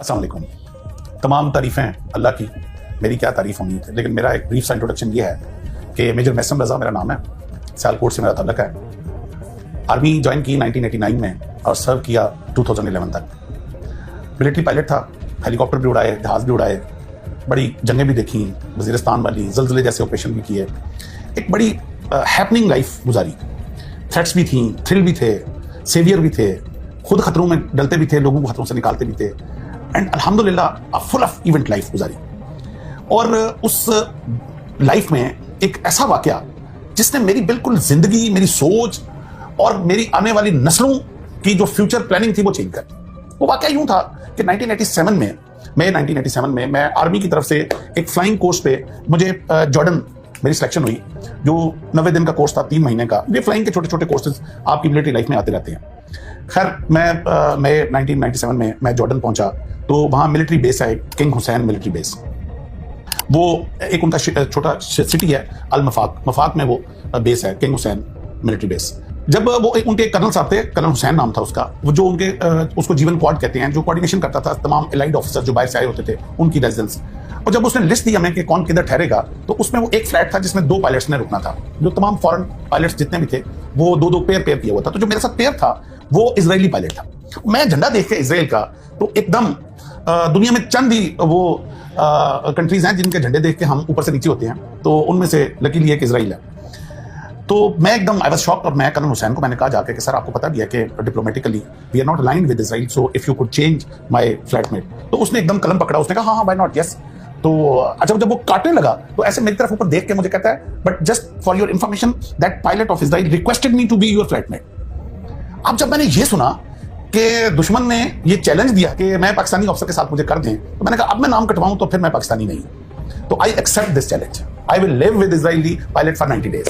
अस्सलाम वालेकुम। तमाम तारीफ़ें अल्लाह की, मेरी क्या तारीफ़ होनी थी, लेकिन मेरा एक ब्रीफ सा इंट्रोडक्शन ये है कि मेजर मैसम रज़ा मेरा नाम है, सियालकोट से मेरा ताल्लुक है। आर्मी ज्वाइन की 1989 में और सर्व किया 2011 तक। मिलिट्री पायलट था, हेलीकॉप्टर भी उड़ाए, जहाज़ भी उड़ाए, बड़ी जंगें भी देखी, वज़ीरिस्तान वाली, ज़लज़ले जैसे ऑपरेशन भी किए। एक बड़ी हैपनिंग लाइफ गुजारी। थ्रेट्स भी थी, थ्रिल भी थे, सेवियर भी थे, खुद खतरों में डलते भी थे, लोगों को खतरों से निकालते भी थे, एंड अल्हम्दुलिल्लाह फुल ऑफ इवेंट लाइफ गुजारी। और उस लाइफ में एक ऐसा वाकया जिसने मेरी बिल्कुल जिंदगी, मेरी सोच और मेरी आने वाली नस्लों की जो फ्यूचर प्लानिंग थी वो चेंज कर दी। वो वाकया यूं था कि 1987 में मैं आर्मी की तरफ से एक फ्लाइंग कोर्स पे मुझे जॉर्डन मेरी सिलेक्शन हुई, जो 90 दिन का कोर्स था, 3 महीने का। ये फ्लाइंग के छोटे छोटे कोर्सेज आपकी मिलिट्री लाइफ में आते रहते हैं। खैर मैं 1997 में मैं जॉर्डन पहुंचा, तो वहाँ मिलिट्री बेस है, किंग हुसैन मिलिट्री बेस। वो एक उनका छोटा सिटी है, अल मफाक में वो बेस है, किंग हुसैन मिलिट्री बेस। जब वो उनके कर्नल साहब थे, कर्नल हुसैन नाम था उसका, वो जो उनके उसको जीवन क्वाड कहते हैं, जो कोऑर्डिनेशन करता था तमाम एलाइड ऑफिसर जो बाहर से आए होते थे उनकी रेजिडेंस। और जब उसने लिस्ट दी हमें कि कौन किधर ठहरेगा, तो उसमें वो एक फ्लैट था जिसमें 2 पायलट्स ने रुकना था। जो तमाम फॉरेन पायलट्स जितने भी थे वो 2-2 पेयर किया हुआ था। तो जो मेरे साथ पेयर था वो इजरायली पायलट था। मैं झंडा देख के इजराइल का, तो एकदम दुनिया में चंद ही वो कंट्रीज हैं जिनके झंडे देख के हम ऊपर से नीचे होते हैं, तो उनमें से लकीली एक इजराइल है। तो मैं एकदम आई वाज शॉक्ड, और मैं कर्नल हुसैन को मैंने कहा जाके कि सर आपको पता भी है कि diplomatically we are not aligned with Israel, so if you could change my flatmate. तो उसने एकदम कलम पकड़ा, उसने कहा हाँ व्हाई नॉट, यस। तो अच्छा, जब वो काटने लगा तो ऐसे मेरी तरफ ऊपर देख के मुझे कहता है, but just for your information that pilot of Israel requested me to be your flatmate. अब जब मैंने ये सुना कि दुश्मन ने ये चैलेंज दिया कि मैं पाकिस्तानी ऑफिसर के साथ मुझे कर दें, तो मैंने कहा अब मैं नाम कटवाऊं तो फिर मैं पाकिस्तानी नहीं। तो I accept this challenge, I will live with Israeli pilot for 90 days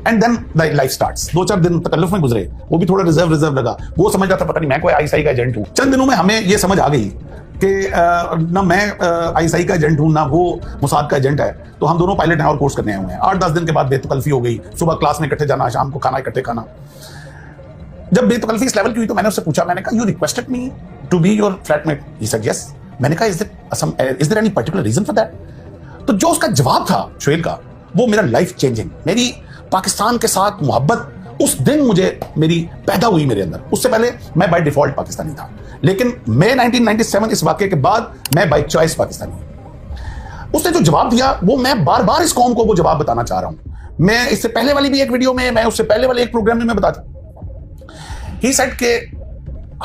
and then life starts. 2-4 दिन तकल्लुफ में गुजरे, वो भी थोड़ा रिजर्व लगा। वो समझ रहा था पता नहीं मैं कोई आईएसआई का एजेंट हूं। चंद दिनों में हमें ये समझ आ गई कि ना मैं आईएसआई का एजेंट हूं, ना वो मोसाद का एजेंट है। तो हम दोनों पायलट हैं और कोर्स करने आए हुए हैं। 8-10 दिन के बाद बेतकल्फी हो गई, सुबह क्लास में इकट्ठे जाना, शाम को खाना इकट्ठे खाना। जब बेतकल्फी इस लेवल की हुई तो मैंने उससे पूछा, मैंने कहा you requested me to be your flatmate, he said yes. मैंने कहा is there any particular reason for that? तो जो उसका जवाब था शोएल का, वो मेरा लाइफ चेंजिंग, मेरी पाकिस्तान के साथ मोहब्बत उस दिन मुझे मेरी पैदा हुई मेरे अंदर। उससे पहले मैं बाय डिफॉल्ट पाकिस्तानी था, लेकिन मैं 1997 इस वाकये के बाद मैं बाय चॉइस पाकिस्तानी। उसने जो जवाब दिया वो मैं बार बार इस कौम को वो जवाब बताना चाह रहा हूं। मैं इससे पहले वाली भी एक वीडियो में, मैं उससे पहले वाले एक प्रोग्राम में मैं बताता, ही सेड के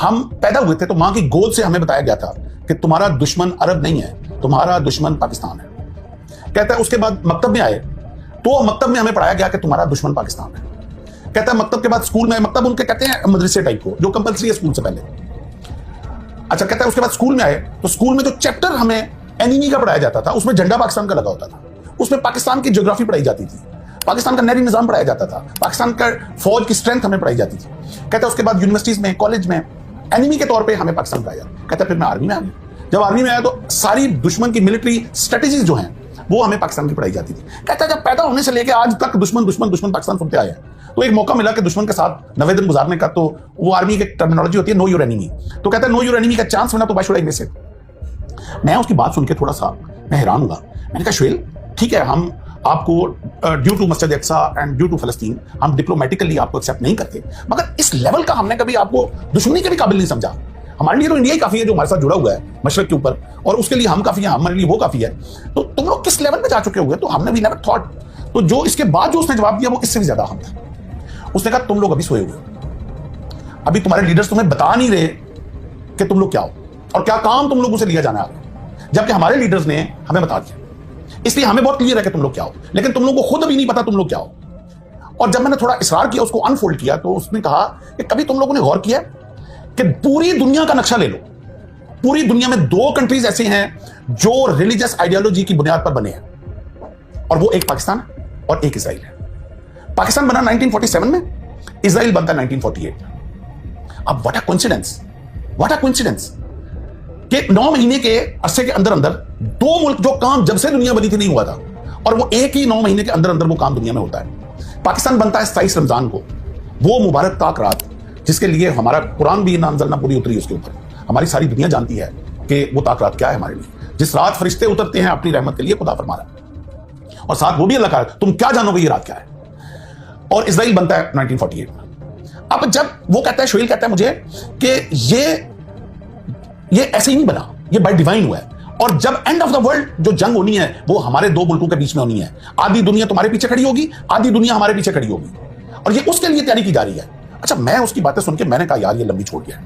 हम पैदा हुए थे तो मां की गोद से हमें बताया गया था कि तुम्हारा दुश्मन अरब नहीं है, तुम्हारा दुश्मन पाकिस्तान है। कहता है उसके बाद मकतब में आए तो मकतब में हमें पढ़ाया गया कि तुम्हारा दुश्मन पाकिस्तान है। कहता है मकतब के बाद स्कूल में, मकतब उनके कहते हैं मदरसे टाइप को, जो कंपलसरी है स्कूल से पहले। अच्छा, कहता है उसके बाद स्कूल में आए तो स्कूल में जो चैप्टर हमें एनिमी का पढ़ाया जाता था उसमें झंडा पाकिस्तान का लगा होता था। उसमें पाकिस्तान की ज्योग्राफी पढ़ाई जाती थी, पाकिस्तान का नहरी निजाम पढ़ाया जाता था, पाकिस्तान का फौज की स्ट्रेंथ हमें पढ़ाई जाती थी। कहता है उसके बाद यूनिवर्सिटीज में, कॉलेज में एनिमी के तौर पे हमें पाकिस्तान पढ़ाया जाता। कहता है फिर मैं आर्मी में आ गया। जब आर्मी में आया तो सारी दुश्मन की मिलिट्री स्ट्रेटेजीज जो हैं वो हमें पाकिस्तान की पढ़ाई जाती थी। कहता है जब पैदा होने से लेकर आज तक दुश्मन पाकिस्तान सुनते आए हैं, तो एक मौका मिला कि दुश्मन के साथ 90 दिन गुजारने का, तो वो आर्मी की टर्मिनोलॉजी होती है नो योर एनिमी। तो कहता है नो योर एनिमी का चांस मिला तो why should I miss it. मैं उसकी बात सुन के थोड़ा सा मैं हैरान हुआ। मैंने कहा शोएल ठीक है, हम आपको ड्यू टू मस्जिद अक्सा एंड ड्यू टू फलस्तीन हम डिप्लोमेटिकली आपको एक्सेप्ट नहीं करते, मगर इस लेवल का हमने कभी आपको दुश्मनी के भी काबिल नहीं समझा। हमारे लिए तो इंडिया ही काफी है जो हमारे साथ जुड़ा हुआ है मशरक के ऊपर, और उसके लिए हम काफी हैं, हमारे लिए वो काफी है। तो तुम लोग किस लेवल पे जा चुके हुए? तो हमने भी नेवर थॉट। तो जो इसके बाद जो उसने जवाब दिया वो इससे भी ज्यादा अहम था। उसने कहा तुम लोग अभी सोए हुए हो, अभी तुम्हारे लीडर्स तुम्हें बता नहीं रहे कि तुम लोग क्या हो और क्या काम तुम लोगों से लिया जाना है, जबकि हमारे लीडर्स ने हमें बता दिया। इसलिए हमें बहुत क्लियर है कि तुम लोग क्या हो, लेकिन तुम लोगों को खुद अभी नहीं पता तुम लोग क्या हो। और जब मैंने थोड़ा इसरार किया, उसको अनफोल्ड किया, तो उसने कहा कि कभी तुम लोगों ने गौर किया कि पूरी दुनिया का नक्शा ले लो, पूरी दुनिया में 2 कंट्रीज ऐसे हैं जो रिलीजियस आइडियोलॉजी की बुनियाद पर बने हैं, और वो एक पाकिस्तान है और एक इजराइल है। पाकिस्तान बना 1947 में, इजराइल बनता 1948। अब व्हाट अ कोइंसिडेंस कि 9 महीने के अरसे के अंदर अंदर 2 मुल्क, जो काम जब से दुनिया बनी थी नहीं हुआ था, और वो एक ही 9 महीने के अंदर अंदर वो काम दुनिया में होता है। पाकिस्तान बनता है 27 रमजान को, वो मुबारक ताक रात जिसके लिए हमारा कुरान भी ना अंज़लना पूरी उतरी उसके ऊपर, हमारी सारी दुनिया जानती है कि वो ताक़त क्या है हमारे लिए। जिस रात फरिश्ते उतरते हैं अपनी रहमत के लिए, खुदा फरमा रहा है, और साथ वो भी अल्लाह का, तुम क्या जानोगे ये रात क्या है। और इजराइल बनता है 1948 में। अब जब वो कहता है, शोएल कहता है मुझे कि ये ऐसे ही नहीं बना, ये बाय डिवाइन हुआ है, और जब एंड ऑफ द वर्ल्ड जो जंग होनी है वो हमारे दो मुल्कों के बीच में होनी है। आधी दुनिया तुम्हारे पीछे खड़ी होगी, आधी दुनिया हमारे पीछे खड़ी होगी, और ये उसके लिए तैयारी की जा रही है। अच्छा, मैं उसकी बातें सुन के मैंने कहा यार ये लंबी छोड़ गया,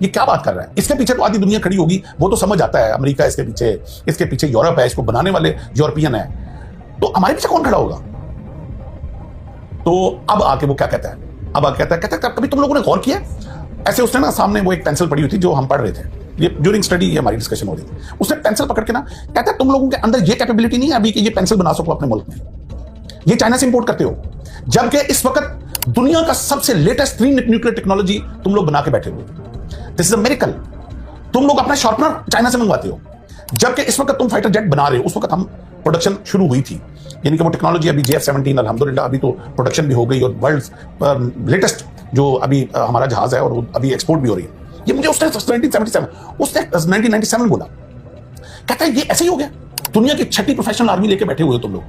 ये क्या बात कर रहा है। इसके पीछे तो आधी दुनिया खड़ी होगी, वो तो समझ आता है, अमेरिका इसके पीछे यूरोप है, इसको बनाने वाले यूरोपियन है, तो हमारे पीछे कौन खड़ा होगा। तो अब आके वो क्या कहता है, अब आके कहता है कभी तुम लोगों ने गौर किया, ऐसे उसने ना सामने वो एक पेंसिल पड़ी हुई थी जो हम पढ़ रहे थे, ये ड्यूरिंग स्टडी ये हमारी डिस्कशन हो रही थी, उसने पेंसिल पकड़ के ना कहता है तुम लोगों के अंदर ये कैपेबिलिटी नहीं है अभी कि ये पेंसिल बना सको अपने मुल्क में, ये चाइना से इंपोर्ट करते हो, जबकि इस वक्त दुनिया का सबसे लेटेस्ट न्यूक्लियर टेक्नोलॉजी तुम लोग बना के बैठे हो। This is a miracle. तुम लोग अपना शार्पनर चाइना से मंगवाते हो, जबकि इस वक्त तुम फाइटर जेट बना रहे हो, उस वक्त हम प्रोडक्शन शुरू हुई थी, यानी कि वो टेक्नोलॉजी अभी JF-17 अल्हम्दुलिल्लाह अभी तो प्रोडक्शन भी हो गई, और वर्ल्ड लेटेस्ट जो अभी हमारा जहाज है और वो अभी एक्सपोर्ट भी हो रही है। ये मुझे उसने 1977 उसने 1997 बोला, कहता है ये ऐसे ही हो गया, दुनिया की 6ठी प्रोफेशनल आर्मी लेके बैठे हुए हो तुम लोग,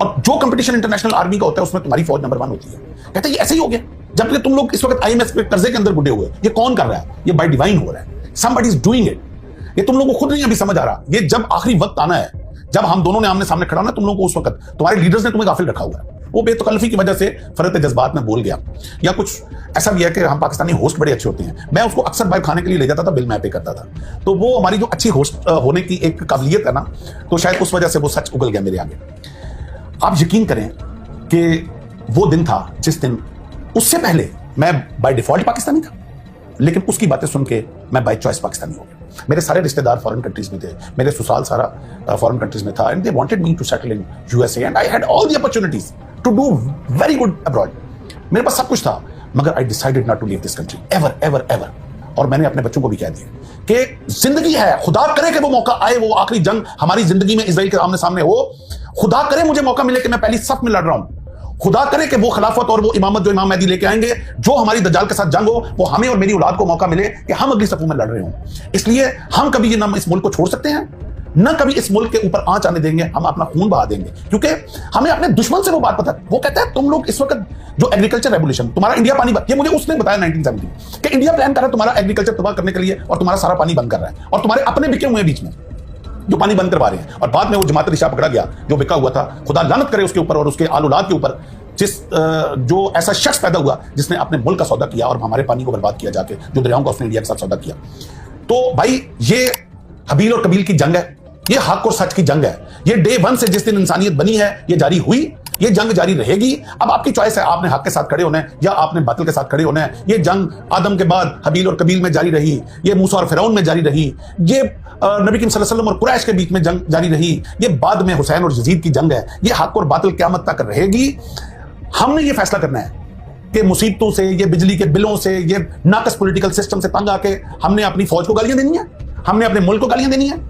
और जो कंपटीशन इंटरनेशनल आर्मी का होता है उसमें तुम्हारी फौज नंबर 1 होती है। कहता है ये ऐसे ही हो गया, जबकि तुम लोग इस वक्त IMF के कर्जे के अंदर गुडे हुए, ये कौन कर रहा है, ये बाय डिवाइन हो रहा है, समबडी इज डूइंग इट। ये तुम लोगों को खुद नहीं अभी समझ आ रहा, ये जब आखिरी वक्त आना है, जब हम दोनों ने आमने सामने खड़ा होना, तुम लोगों को उस वक्त तुम्हारे लीडर्स ने तुम्हें गाफिल रखा हुआ है। वो बेतकल्लफी की वजह से फरत जज्बात में बोल गया, या कुछ ऐसा भी है कि हम पाकिस्तानी होस्ट बड़े अच्छे होते हैं, मैं उसको अक्सर बाहर खाने के लिए ले जाता था, बिल मैं पे करता था, तो वो हमारी जो अच्छी होस्ट होने की एक काबिलियत है ना, तो शायद उस वजह से वो सच उगल गया मेरे आगे। आप यकीन करें कि वो दिन था जिस दिन, उससे पहले मैं बाय डिफॉल्ट पाकिस्तानी था, लेकिन उसकी बातें सुन के मैं बाय चॉइस पाकिस्तानी हो गया। मेरे सारे रिश्तेदार फॉरेन कंट्रीज में थे, मेरे ससुराल सारा फॉरेन कंट्रीज में था, and they wanted me to settle in USA, and I had all the opportunities to do very good abroad. मेरे पास सब कुछ था, मगर I decided not to leave this country ever ever ever. और मैंने अपने बच्चों को भी कह दिया कि जिंदगी है, खुदा करे कि वो मौका आए, वो आखिरी जंग हमारी जिंदगी में इजराइल के आमने सामने हो, खुदा करे मुझे मौका मिले कि मैं पहली सफ में लड़ रहा हूं, खुदा करे कि वो खिलाफत और वो इमामत जो इमाम मेहदी लेके आएंगे, जो हमारी दज्जाल के साथ जंग हो, वो हमें और मेरी औलाद को मौका मिले कि हम अगली सफों में लड़ रहे हों। इसलिए हम कभी ये ना इस मुल्क को छोड़ सकते हैं, न कभी इस मुल्क के ऊपर आंच आने देंगे, हम अपना खून बहा देंगे, क्योंकि हमें अपने दुश्मन से वो बात पता है। वो कहता है तुम लोग इस वक्त जो एग्रीकल्चर रेवोल्यूशन, तुम्हारा इंडिया पानी, ये मुझे उसने बताया 1970 कि इंडिया प्लान कर रहा है तुम्हारा एग्रीकल्चर तबाह करने के लिए, और तुम्हारा सारा पानी बंद कर रहा है, और तुम्हारे अपने बिके हुए हैं बीच में जो पानी बंद करवा रहे हैं। और बाद में वो जमात रिशा पकड़ा गया जो बिका हुआ था, खुदा लानत करे उसके ऊपर और उसके आल औलाद के ऊपर, जो ऐसा शख्स पैदा हुआ जिसने अपने मुल्क का सौदा किया और हमारे पानी को बर्बाद किया जाके, जो दरियाओं का उसने इंडिया के साथ सौदा किया। तो भाई ये हबील और कबील की जंग है, ये हक और सच की जंग है, ये डे 1 से जिस दिन इंसानियत बनी है ये जारी हुई, ये जंग जारी रहेगी। अब आपकी चॉइस है, आपने हक के साथ खड़े होना है या आपने बातिल के साथ खड़े होना है। ये जंग आदम के बाद हबील और कबील में जारी रही, ये मूसा और फिरौन में जारी रही, ये नबी करीम सल्लल्लाहु अलैहि वसल्लम और कुरैश के बीच में जंग जारी रही, ये बाद में हुसैन और यजीद की जंग है। ये हक और बातिल क़यामत तक रहेगी। हमने ये फैसला करना है कि मुसीबतों से, ये बिजली के बिलों से, ये नाकस पॉलिटिकल सिस्टम से तंग आके हमने अपनी फौज को गालियां देनी है, हमने अपने मुल्क को गालियां देनी है,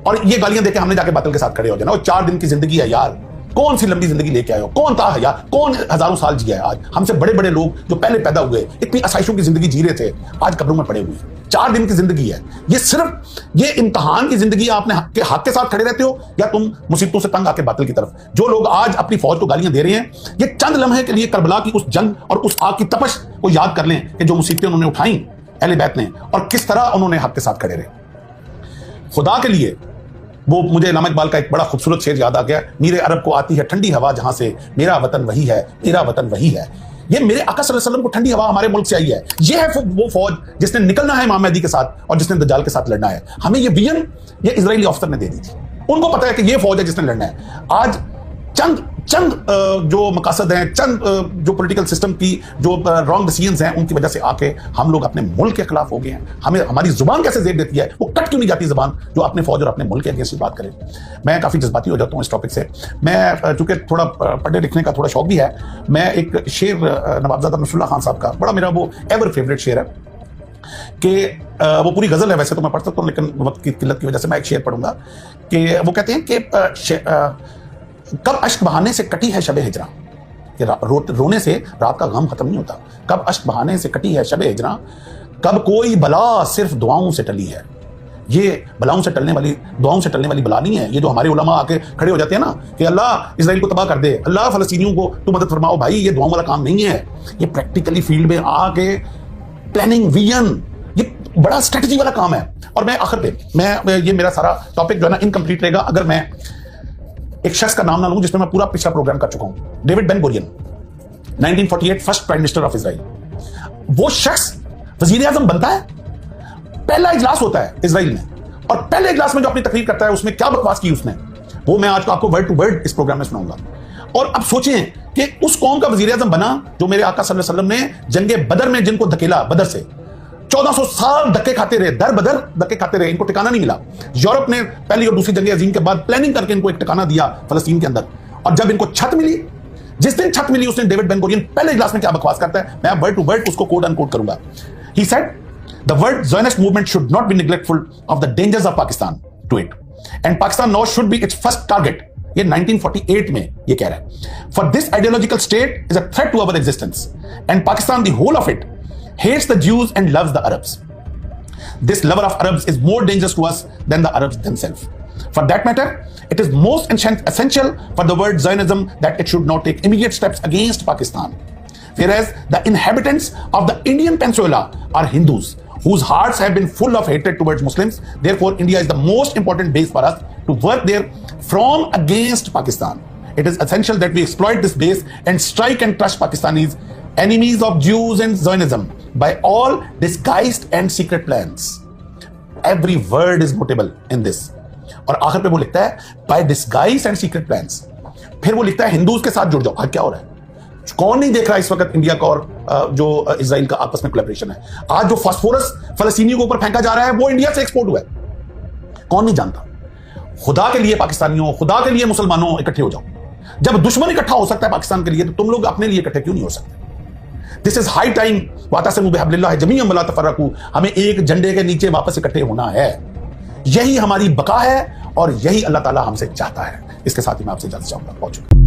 और ये गालियां देके हमने जाके बातिल के साथ खड़े हो जाना। और 4 दिन की जिंदगी है यार, कौन सी लंबी जिंदगी लेके आए हो, कौन था यार, कौन हजारों साल जिया है। आज हमसे बड़े बड़े लोग जो पहले पैदा हुए इतनी आसाइशों की जिंदगी जी रहे थे, आज कब्रों में पड़े हुए। 4 दिन की जिंदगी है ये, सिर्फ ये इम्तहान की जिंदगी। आपने हक के साथ खड़े रहते हो या तुम मुसीबतों से तंग आके बातिल की तरफ। जो लोग आज अपनी फौज को गालियां दे रहे हैं, ये चंद लम्हे के लिए करबला की उस जंग और उस आग की तपश को याद कर लें कि जो मुसीबतें उन्होंने उठाई अहले बैत ने, और किस तरह उन्होंने हक के साथ खड़े रहे। खुदा के लिए वो मुझे इल्हाम इकबाल का एक बड़ा खूबसूरत शेर याद आ गया, मीरे अरब को आती है ठंडी हवा जहां से, मेरा वतन वही है, तेरा वतन वही है। ये मेरे आका सल्लल्लाहु अलैहि वसल्लम को ठंडी हवा हमारे मुल्क से आई है। ये है वो फौज जिसने निकलना है इमाम मेहदी के साथ और जिसने दज्जाल के साथ लड़ना है। हमें ये विजन ये इजरायली अफसर ने दे दी थी, उनको पता है कि ये फौज है जिसने लड़ना है। आज चंद जो मकासद हैं, चंद जो पॉलिटिकल सिस्टम की जो रॉन्ग डिसीजंस हैं, उनकी वजह से आके हम लोग अपने मुल्क के खिलाफ हो गए हैं। हमें हमारी जुबान कैसे जेब देती है, वो कट क्यों नहीं जाती जुबान जो अपने फौज और अपने मुल्क के अगेंस्ट बात करे। मैं काफ़ी जज्बाती हो जाता हूँ इस टॉपिक से। मैं चूंकि थोड़ा पढ़ने लिखने का थोड़ा शौक भी है, मैं एक शेर नवाबजादा नसरुल्लाह खान साहब का बड़ा मेरा वो एवर फेवरेट शेर है कि वो पूरी गज़ल है वैसे तो मैं पढ़ सकता हूँ, लेकिन वक्त की किल्लत की वजह से मैं एक शेर पढ़ूंगा कि वो कहते हैं कि कब अश्क बहाने से कटी है शबे हिजरा, कि रोने से रात का गम खत्म नहीं होता। कब अश्क बहाने से कटी है शबे हिजरा, कब कोई बला सिर्फ दुआओं से टली है। ये बलाओं से टलने वाली, दुआओं से टलने वाली बला नहीं है। ये जो हमारे उलमा आके खड़े हो जाते हैं ना कि अल्लाह इजराइल को तबाह कर दे, अल्लाह फलस्तीनियों को तू मदद फरमाओ, भाई ये दुआओं वाला काम नहीं है। ये प्रैक्टिकली फील्ड में आके प्लानिंग, विजन, ये बड़ा स्ट्रेटजी वाला काम है। और मैं आखिर पे मैं ये मेरा सारा टॉपिक जो है ना इनकम्प्लीट रहेगा अगर मैं एक शख्स का नाम ना लूं जिसमें मैं पूरा पिछला प्रोग्राम कर चुका हूं। David Ben Gurion, 1948 first prime minister of Israel. वो शख्स वजीर आजम बनता है, पहला इजलास होता है इजराइल में, और पहले इजलास में जो अपनी तकरीर करता है उसमें क्या बकवास की उसने, वो मैं आज आपको वर्ड टू वर्ड इस प्रोग्राम में सुनाऊंगा। और अब सोचें कि उस कौम का वजीर आजम बना जो मेरे आका सल्लल्लाहु अलैहि वसल्लम ने जंगे बदर में जिनको धकेला, बदर से 1400 साल धक्के खाते रहे, दर बदर धक्के खाते रहे, इनको ठिकाना नहीं मिला। यूरोप ने पहली और दूसरी जंग अजीम के बाद प्लानिंग करके इनको एक ठिकाना दिया फलस्तीन के अंदर, और जब इनको छत मिली, जिस दिन छत मिली उस दिन डेविड बेन गुरियन पहले इजलास में क्या बकवास करता है, मैं वर्ड टू वर्ड उसको कोड अनकोड करूंगा। He said the world Zionist movement should not be neglectful of the dangers of Pakistan to it, and Pakistan now should be its first target. ये 1948 में ये कह रहा है। For this ideological state is a threat to our existence, and Pakistan the whole of it hates the Jews and loves the Arabs. This lover of Arabs is more dangerous to us than the Arabs themselves. For that matter, it is most essential for the word Zionism that it should now take immediate steps against Pakistan. Whereas the inhabitants of the Indian Peninsula are Hindus, whose hearts have been full of hatred towards Muslims. Therefore, India is the most important base for us to work there from against Pakistan. It is essential that we exploit this base and strike and crush Pakistanis, enemies of Jews and Zionism, by all disguised and secret plans. Every word is notable in this. और आखिर पे वो लिखता है by disguised and secret plans. फिर वो लिखता है हिंदूज के साथ जुड़ जाओ। क्या हो रहा है? कौन नहीं देख रहा इस वक्त इंडिया का और जो इजराइल का आपस में कोलैबोरेशन है? आज जो फास्फोरस फलस्तीनियों के ऊपर फेंका जा रहा है वो इंडिया से एक्सपोर्ट हुआ है। कौन नहीं जानता? खुदा के लिए पाकिस्तानियों, खुदा के लिए मुसलमानों इकट्ठे हो जाओ। जब दुश्मन इकट्ठा हो सकता है पाकिस्तान के लिए, तो तुम लोग अपने लिए इकट्ठे क्यों नहीं हो सकते? This is high time. वातसिमू बिहब्लिल्लाहि जमीअन वला तफर्रकू। हमें एक झंडे के नीचे वापस इकट्ठे होना है। यही हमारी बका है और यही अल्लाह ताला हमसे चाहता है। इसके साथ ही मैं आपसे इजाजत चाहूंगा। पहुंचूंगा।